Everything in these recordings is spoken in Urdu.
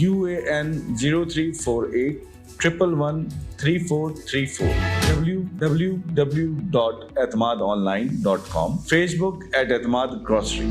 UAN 0348 111 3434 www.etmadonline.com Facebook @etmadgrocery।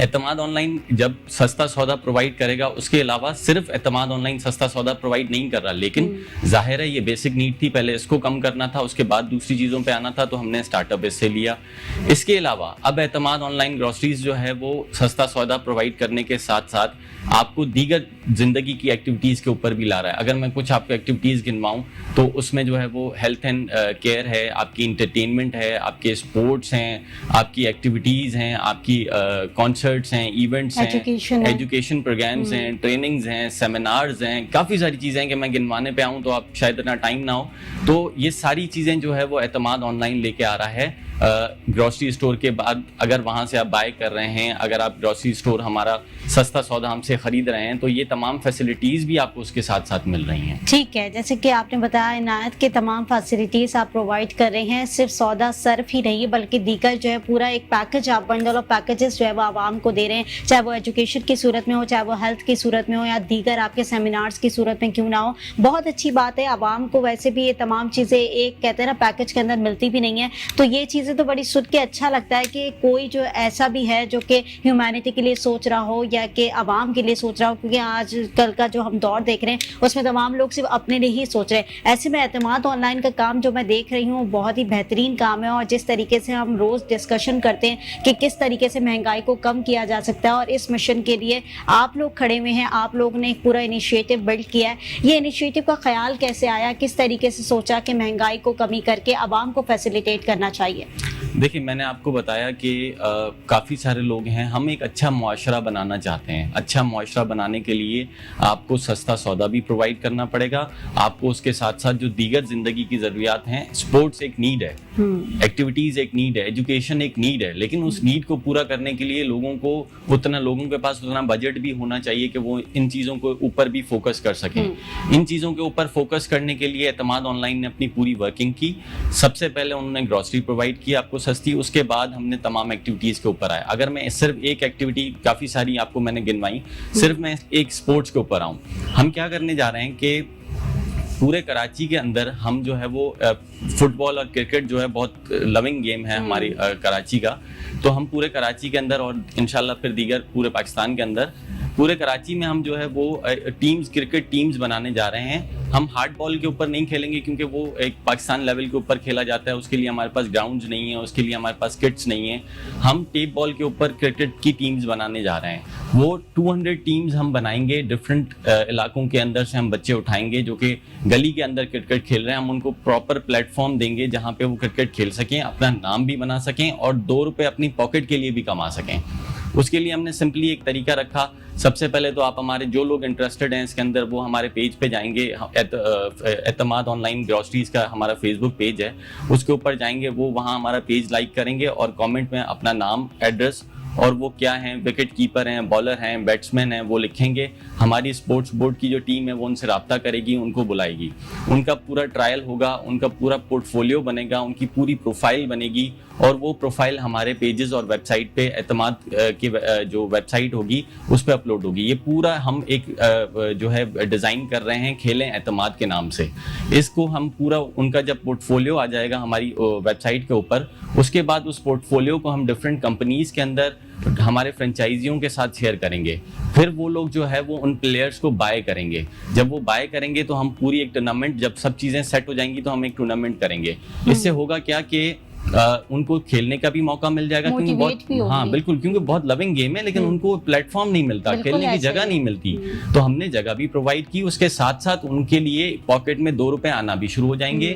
اعتماد آن لائن جب سستا سودا پرووائڈ کرے گا، اس کے علاوہ صرف اعتماد آن لائن سستا سودا پرووائڈ نہیں کر رہا، لیکن ظاہر ہے یہ بیسک نیڈ تھی، پہلے اس کو کم کرنا تھا، اس کے بعد دوسری چیزوں پہ آنا تھا، تو ہم نے اسٹارٹ اپ اس سے لیا. اس کے علاوہ اب اعتماد آن لائن گروسریز جو ہے وہ سستا سودا پرووائڈ کرنے کے ساتھ ساتھ آپ کو دیگر زندگی کی ایکٹیویٹیز کے اوپر بھی لا رہا ہے. اگر میں کچھ آپ کو ایکٹیویٹیز گنواؤں تو اس میں جو ہے وہ ہیلتھ اینڈ کیئر ہے، آپ کی انٹرٹینمنٹ ہے، آپ کے اسپورٹس ہیں، آپ کی ایکٹیویٹیز ہیں، آپ کی کانسرٹس ہیں، ایونٹس ہیں، ایجوکیشن پروگرامز ہیں، ٹریننگز ہیں، سیمینارز ہیں، کافی ساری چیزیں ہیں کہ میں گنوانے پہ آؤں تو آپ شاید اتنا ٹائم نہ ہو. تو یہ ساری چیزیں جو ہے وہ اعتماد آن لائن لے کے آ رہا ہے. گروسری اسٹور کے بعد اگر وہاں سے آپ بائی کر رہے ہیں، اگر آپ گروسری اسٹور ہمارا سستا سودا ہم سے خرید رہے ہیں، تو یہ تمام فیسلٹیز بھی آپ کو اس کے ساتھ ساتھ مل رہی ہیں. ٹھیک ہے، جیسے کہ آپ نے بتایا عنایت کے تمام فیسلٹیز آپ پرووائڈ کر رہے ہیں، صرف سودا صرف ہی نہیں بلکہ دیگر جو ہے پورا ایک پیکج، آپ بنڈل آف پیکیجز جو ہے وہ عوام کو دے رہے ہیں، چاہے وہ ایجوکیشن کی صورت میں ہو، چاہے وہ ہیلتھ کی صورت میں ہو، یا دیگر آپ کے سیمینارز کی صورت میں کیوں نہ ہو. بہت اچھی بات ہے. عوام کو ویسے بھی یہ تمام چیزیں ایک کہتے ہیں نا پیکج کے اندر ملتی بھی نہیں ہیں، تو یہ چیزیں تو بڑی سن کے اچھا لگتا ہے کہ کوئی جو ایسا بھی ہے جو کہ ہیومینٹی کے لیے سوچ رہا ہو یا کہ عوام کے لیے سوچ رہا ہو، کیونکہ آج کل کا جو ہم دور دیکھ رہے ہیں اس میں تمام لوگ صرف اپنے لیے ہی سوچ رہے ہیں. ایسے میں اعتماد آن لائن کا کام جو میں دیکھ رہی ہوں بہت ہی بہترین کام ہے، اور جس طریقے سے ہم روز ڈسکشن کرتے ہیں کہ کس طریقے سے مہنگائی کو کم کیا جا سکتا ہے، اور اس مشن کے لیے آپ لوگ کھڑے ہوئے ہیں، آپ لوگ نے ایک پورا انیشیٹو بلڈ کیا ہے. یہ انیشیٹو کا خیال کیسے آیا، کس طریقے سے سوچا کہ مہنگائی کو کمی کر کے عوام کو فیسیلیٹیٹ کرنا چاہیے؟ دیکھیں، میں نے آپ کو بتایا کہ کافی سارے لوگ ہیں، ہم ایک اچھا معاشرہ بنانا چاہتے ہیں. اچھا معاشرہ بنانے کے لیے آپ کو سستا سودا بھی پرووائڈ کرنا پڑے گا، آپ کو اس کے ساتھ ساتھ جو دیگر زندگی کی ضروریات ہیں، اسپورٹس ایک نیڈ ہے، ایکٹیویٹیز ایک نیڈ ہے، ایجوکیشن ایک نیڈ ہے، لیکن اس نیڈ کو پورا کرنے کے لیے لوگوں کے پاس اتنا بجٹ بھی ہونا چاہیے کہ وہ ان چیزوں کو اوپر بھی فوکس کر سکیں. ان چیزوں کے اوپر فوکس کرنے کے لیے اعتماد آن لائن نے اپنی پوری ورکنگ کی. سب سے پہلے انہوں نے گروسری پرووائڈ کی آپ کو سستی، اس کے بعد ہم نے تمام ایکٹیویٹیز کے اوپر آئے. اگر میں صرف ایک ایکٹیویٹی، کافی ساری آپ کو میں نے گنوائی، صرف میں ایک اسپورٹس کے اوپر آؤں. ہم کیا کرنے جا رہے ہیں کہ پورے کراچی کے اندر ہم جو ہے وہ فٹ بال اور کرکٹ جو ہے بہت لونگ گیم ہے ہماری کراچی کا، تو ہم پورے کراچی کے اندر اور انشاءاللہ پھر دیگر پورے پاکستان کے اندر پورے کراچی میں ہم جو ہے وہ ٹیمز، کرکٹ ٹیمز بنانے جا رہے ہیں. ہم ہارڈ بال کے اوپر نہیں کھیلیں گے کیونکہ وہ ایک پاکستان لیول کے اوپر کھیلا جاتا ہے، اس کے لیے ہمارے پاس گراؤنڈز نہیں ہیں، اس کے لیے ہمارے پاس کٹس نہیں ہیں. ہم ٹیپ بال کے اوپر کرکٹ کی ٹیمز بنانے جا رہے ہیں. وہ 200 ٹیمز ہم بنائیں گے، ڈفرینٹ علاقوں کے اندر سے ہم بچے اٹھائیں گے جو کہ گلی کے اندر کرکٹ کھیل رہے ہیں. ہم ان کو پراپر پلیٹ فارم دیں گے جہاں پہ وہ کرکٹ کھیل سکیں، اپنا نام بھی بنا سکیں اور 2 روپے اپنی پاکٹ کے لیے بھی کما سکیں. اس کے لیے ہم نے سمپلی ایک طریقہ رکھا. سب سے پہلے تو آپ ہمارے جو لوگ انٹرسٹڈ ہیں اس کے اندر، وہ ہمارے پیج پہ جائیں گے. اعتماد آن لائن گروسریز کا ہمارا فیس بک پیج ہے، اس کے اوپر جائیں گے، وہ وہاں ہمارا پیج لائک کریں گے اور کامنٹ میں اپنا نام، ایڈریس اور وہ کیا ہیں، وکٹ کیپر ہیں، بالر ہیں، بیٹسمین ہیں، وہ لکھیں گے. ہماری اسپورٹس بورڈ کی جو ٹیم ہے وہ ان سے رابطہ کرے گی، ان کو بلائے گی، ان کا پورا ٹرائل ہوگا، ان کا پورا پورٹ فولیو بنے گا، ان کی پوری پروفائل بنے گی، اور وہ پروفائل ہمارے پیجز اور ویب سائٹ پہ، اعتماد کی جو ویب سائٹ ہوگی اس پہ اپلوڈ ہوگی. یہ پورا ہم ایک جو ہے ڈیزائن کر رہے ہیں کھیلیں اعتماد کے نام سے. اس کو ہم پورا ان کا جب پورٹ فولیو آ جائے گا ہماری ویب سائٹ کے اوپر، اس کے بعد اس پورٹ فولیو کو ہم ڈفرینٹ کمپنیز کے اندر ہمارے فرینچائزیوں کے ساتھ شیئر کریں گے. پھر وہ لوگ جو ہے وہ ان پلیئرز کو بائی کریں گے. جب وہ بائی کریں گے تو ہم پوری ایک ٹورنامنٹ، جب سب چیزیں سیٹ ہو جائیں گی تو ہم ایک ٹورنامنٹ کریں گے. اس سے ہوگا کیا کہ ان کو کھیلنے کا بھی موقع مل جائے گا، کیونکہ بہت، ہاں بالکل، کیونکہ بہت لونگ گیم ہے لیکن ان کو پلیٹ فارم نہیں ملتا، کھیلنے کی جگہ نہیں ملتی. تو ہم نے جگہ بھی پرووائڈ کی، اس کے ساتھ ساتھ ان کے لیے پاکٹ میں 2 روپے آنا بھی شروع ہو جائیں گے.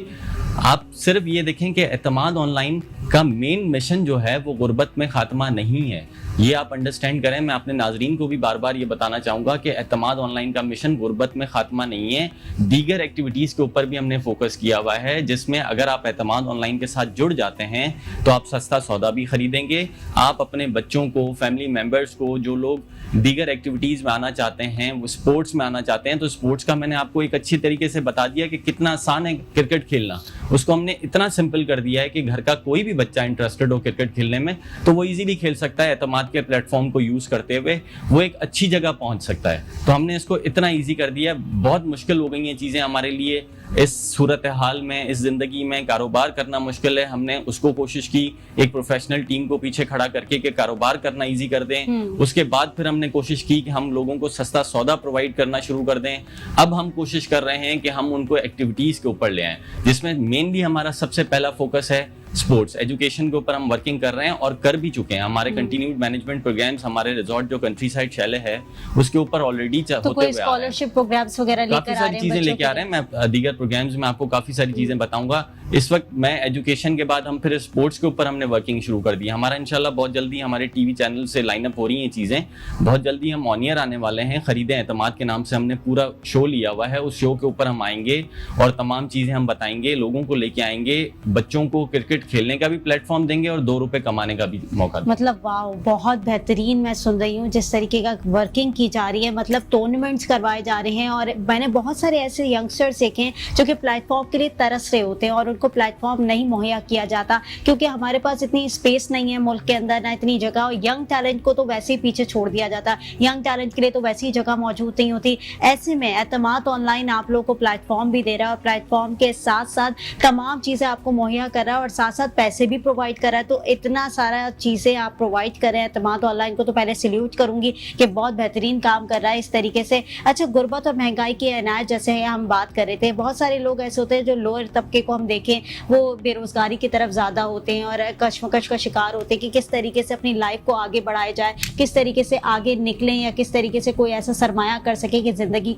آپ صرف یہ دیکھیں کہ اعتماد آن لائن کا مین مشن جو ہے وہ غربت میں خاتمہ نہیں ہے. یہ آپ انڈرسٹینڈ کریں. میں اپنے ناظرین کو بھی بار بار یہ بتانا چاہوں گا کہ اعتماد آن لائن کا مشن غربت میں خاتمہ نہیں ہے. دیگر ایکٹیویٹیز کے اوپر بھی ہم نے فوکس کیا ہوا ہے، جس میں اگر آپ اعتماد آن لائن کے ساتھ جڑ جاتے ہیں تو آپ سستا سودا بھی خریدیں گے. آپ اپنے بچوں کو، فیملی ممبرس کو، جو لوگ دیگر ایکٹیویٹیز میں آنا چاہتے ہیں, وہ اسپورٹس میں آنا چاہتے ہیں, تو اسپورٹس کا میں نے آپ کو ایک اچھی طریقے سے بتا دیا کہ کتنا آسان ہے کرکٹ کھیلنا. اس کو ہم نے اتنا سمپل کر دیا ہے کہ گھر کا کوئی بھی بچہ انٹرسٹڈ ہو کرکٹ کھیلنے میں تو وہ ایزیلی کھیل سکتا ہے. اعتماد کے پلیٹ فارم کو یوز کرتے ہوئے وہ ایک اچھی جگہ پہنچ سکتا ہے. تو ہم نے اس کو اتنا ایزی کر دیا. بہت مشکل ہو گئی ہیں چیزیں ہمارے لیے اس صورتحال میں, اس زندگی میں کاروبار کرنا مشکل ہے. ہم نے اس کو کوشش کی ایک پروفیشنل ٹیم کو پیچھے کھڑا کر کے کہ کاروبار کرنا ایزی کر دیں. اس کے بعد پھر ہم نے کوشش کی کہ ہم لوگوں کو سستا سودا پرووائڈ کرنا شروع کر دیں. اب ہم کوشش کر رہے ہیں کہ ہم ان کو ایکٹیویٹیز کے اوپر لے آئیں, جس میں مینلی ہمارا سب سے پہلا فوکس ہے اسپورٹس ایجوکیشن کے اوپر. ہم ورکنگ کر رہے ہیں اور کر بھی چکے ہیں. ہمارے کنٹینیوڈ مینجمنٹ پروگرامس, ہمارے ریزورٹ جو کنٹری سائڈ شیلے ہے اس کے اوپر آلریڈی ہوتے ہوئے آ رہے ہیں. اسکالرشپ پروگرامس وغیرہ لے کر آ رہے ہیں, کافی ساری چیزیں لے کے آ رہے ہیں. میں دیگر پروگرامز میں آپ کو کافی ساری چیزیں بتاؤں گا. اس وقت میں ایجوکیشن کے بعد ہم پھر اسپورٹس کے اوپر ہم نے ورکنگ شروع کر دی. ہمارا انشاءاللہ بہت جلدی ہمارے ٹی وی چینل سے لائن اپ ہو رہی ہیں چیزیں. بہت جلدی ہم آن ایئر آنے والے ہیں. خریدیں اعتماد کے نام سے ہم نے پورا شو لیا ہوا ہے. اس شو کے اوپر ہم آئیں گے اور تمام چیزیں ہم بتائیں گے, لوگوں کو لے کے آئیں گے, بچوں کو کرکٹ کھیلنے کا بھی پلیٹ فارم دیں گے اور 2 روپے کمانے کا بھی موقع دیں گے. مطلب واو, بہت بہترین. میں سن رہی ہوں جس طریقے کا ورکنگ کی جا رہی ہے, مطلب ٹورنامنٹس کروائے جا رہے ہیں. اور میں نے بہت سارے ایسے ینگسٹرس دیکھے ہیں جو کہ پلیٹ فارم کے لیے ترس رہے ہوتے ہیں اور ان کو پلیٹ فارم نہیں مہیا کیا جاتا کیونکہ ہمارے پاس اتنی اسپیس نہیں ہے ملک کے اندر, نہ اتنی جگہ. اور ینگ ٹیلنٹ کو تو ویسے ہی پیچھے چھوڑ دیا جاتا. ینگ ٹیلنٹ کے لیے تو ویسی ہی جگہ موجود نہیں ہوتی. ایسے میں اعتماد آن لائن آپ لوگوں کو پلیٹ فارم بھی دے رہا ہے اور پلیٹ فارم کے ساتھ ساتھ تمام چیزیں آپ کو مہیا کر رہا ہے اور ساتھ ساتھ پیسے بھی پرووائڈ کر رہا ہے. تو اتنا سارا چیزیں آپ پرووائڈ کر رہے ہیں. اعتماد آن لائن کو تو پہلے سلیوٹ کروں گی کہ بہت بہترین کام کر رہا ہے اس طریقے سے. اچھا, غربت اور مہنگائی کی عنایت جیسے ہم بات کر رہے تھے, بہت سارے لوگ ایسے ہوتے ہیں جو لوئر طبقے کو ہم دیکھیں وہ بے روزگاری کی طرف زیادہ ہوتے ہیں اور کشمکش کا شکار ہوتے ہیں کہ کس طریقے سے اپنی لائف کو آگے بڑھایا جائے, کس طریقے سے آگے نکلیں یا کس طریقے سے کوئی ایسا سرمایہ کر سکے کہ زندگی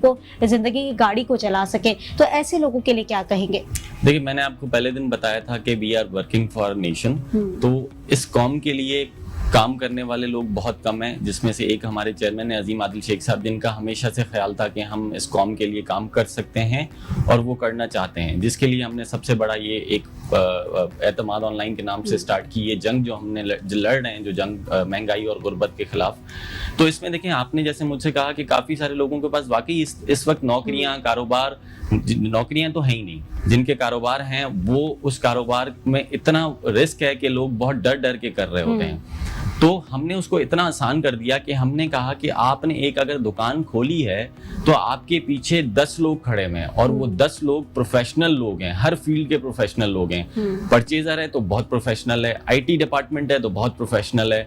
کی گاڑی کو چلا سکے. تو ایسے لوگوں کے لیے کیا کہیں گے؟ دیکھیے, میں نے آپ کو پہلے دن بتایا تھا کہ we are working for nation. تو اس قوم کے لیے کام کرنے والے لوگ بہت کم ہیں, جس میں سے ایک ہمارے چیئرمین ہیں عظیم عادل شیخ صاحب, جن کا ہمیشہ سے خیال تھا کہ ہم اس قوم کے لیے کام کر سکتے ہیں اور وہ کرنا چاہتے ہیں, جس کے لیے ہم نے سب سے بڑا یہ ایک اعتماد آن لائن کے نام سے سٹارٹ کی یہ جنگ جو ہم نے لڑ رہے ہیں, جو جنگ مہنگائی اور غربت کے خلاف. تو اس میں دیکھیں, آپ نے جیسے مجھ سے کہا کہ کافی سارے لوگوں کے پاس واقعی اس وقت نوکریاں, کاروبار, نوکریاں تو ہیں ہی نہیں. جن کے کاروبار ہیں وہ اس کاروبار میں اتنا رسک ہے کہ لوگ بہت ڈر کے کر رہے ہوتے ہیں. تو ہم نے اس کو اتنا آسان کر دیا کہ ہم نے کہا کہ آپ نے ایک اگر دکان کھولی ہے تو آپ کے پیچھے 10 لوگ کھڑے ہوئے ہیں اور وہ 10 لوگ پروفیشنل لوگ ہیں, ہر فیلڈ کے پروفیشنل لوگ ہیں. پرچیزر ہے تو بہت پروفیشنل ہے, آئی ٹی ڈپارٹمنٹ ہے تو بہت پروفیشنل ہے,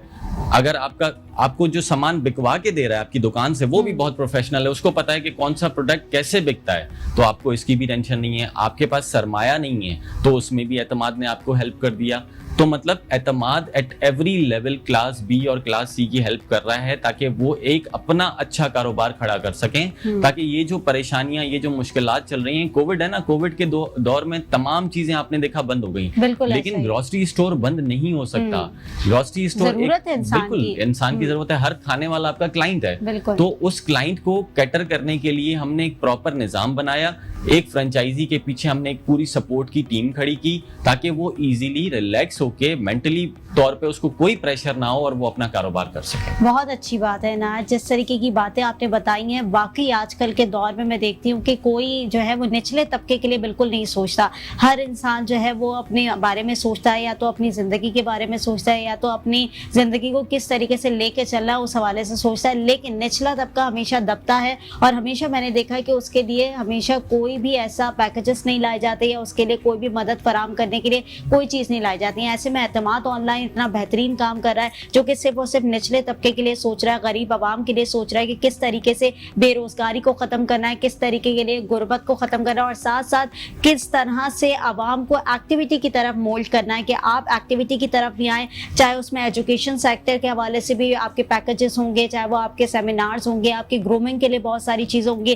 اگر آپ کو جو سامان بکوا کے دے رہا ہے آپ کی دکان سے وہ بھی بہت پروفیشنل ہے, اس کو پتا ہے کہ کون سا پروڈکٹ کیسے بکتا ہے. تو آپ کو اس کی بھی ٹینشن نہیں ہے. آپ کے پاس سرمایہ نہیں ہے تو اس میں بھی اعتماد نے آپ کو ہیلپ کر دیا. تو مطلب اعتماد at every level class B اور کلاس سی کی ہیلپ کر رہا ہے تاکہ وہ ایک اپنا اچھا کاروبار کھڑا کر سکیں, تاکہ یہ جو پریشانیاں, یہ جو مشکلات چل رہی ہیں, کووڈ ہے نا, کووڈ کے دور میں تمام چیزیں آپ نے دیکھا بند ہو گئی, لیکن گروسری اسٹور بند نہیں ہو سکتا. گروسری اسٹور بالکل انسان کی ضرورت ہے, ہر کھانے والا آپ کا کلائنٹ ہے. تو اس کلائنٹ کو کیٹر کرنے کے لیے ہم نے ایک پراپر نظام بنایا. ایک فرنچائزی کے پیچھے ہم نے ایک پوری سپورٹ کی ٹیم کھڑی کی تاکہ وہ ایزیلی ریلیکس ہو کے مینٹلی طور پہ اس کو کوئی پریشر نہ ہو اور وہ اپنا کاروبار کر سکے. بہت اچھی بات ہے نا, جس طریقے کی باتیں آپ نے بتائی ہیں. واقعی آج کل کے دور میں میں دیکھتی ہوں کہ کوئی جو ہے وہ نچلے طبقے کے لیے بالکل نہیں سوچتا. ہر انسان جو ہے وہ اپنے بارے میں سوچتا ہے, یا تو اپنی زندگی کے بارے میں سوچتا ہے, یا تو اپنی زندگی کو کس طریقے سے لے کے چلنا ہے اس حوالے سے سوچتا ہے. لیکن نچلا طبقہ ہمیشہ دبتا ہے اور ہمیشہ میں نے دیکھا ہے کہ اس کے لیے ہمیشہ کوئی بھی ایسا پیکیجز نہیں لائے جاتے یا اس کے لیے کوئی بھی مدد فراہم کرنے کے لیے کوئی چیز نہیں لائی جاتی ہے. ایسے میں اعتماد آن لائن اتنا بہترین کام کر رہا ہے جو کہ صرف اور صرف نچلے طبقے کے لیے سوچ رہا ہے, غریب عوام کے لیے سوچ رہا ہے کہ کس طریقے سے بے روزگاری کو ختم کرنا ہے, کس طریقے کے لیے غربت کو ختم کرنا ہے, اور ساتھ ساتھ کس طرح سے عوام کو ایکٹیویٹی کی طرف مولڈ کرنا ہے کہ آپ ایکٹیویٹی کی طرف بھی آئیں. چاہے اس میں ایجوکیشن سیکٹر کے حوالے سے بھی آپ کے پیکیجز ہوں گے, چاہے وہ آپ کے سیمینارز ہوں گے, آپ کی گرومنگ کے لیے بہت ساری چیزیں ہوں گی,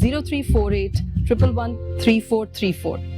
0348 111 3434।